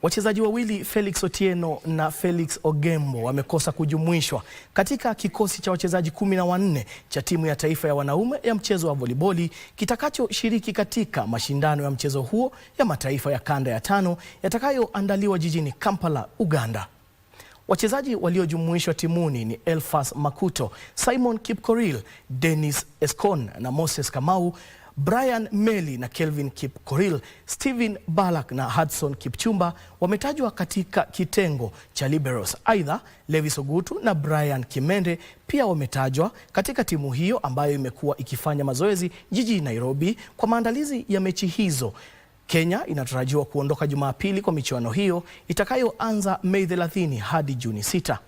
Wachezaji wawili Felix Otieno na Felix Ogembo wamekosa kujumuishwa katika kikosi cha wachezaji 14 cha timu ya taifa ya wanaume ya mchezo wa voliboli kitakachoshiriki katika mashindano ya mchezo huo ya mataifa ya kanda ya 5 yatakayoandaliwa jijini Kampala, Uganda. Wachezaji waliojumuishwa timuni ni Elfas Makuto, Simon Kipkoril, Dennis Eskon na Moses Kamau, Brian Meli na Kelvin Kipkoril, Steven Balak na Hudson Kipchumba wametajwa katika kitengo cha liberos. Aidha, Levis Ogutu na Brian Kimende pia wametajwa katika timu hiyo ambayo imekuwa ikifanya mazoezi jijini Nairobi kwa maandalizi ya mechi hizo. Kenya inatarajiwa kuondoka Jumapili kwa michuano hiyo itakayoanza Mei 30 hadi Juni 6.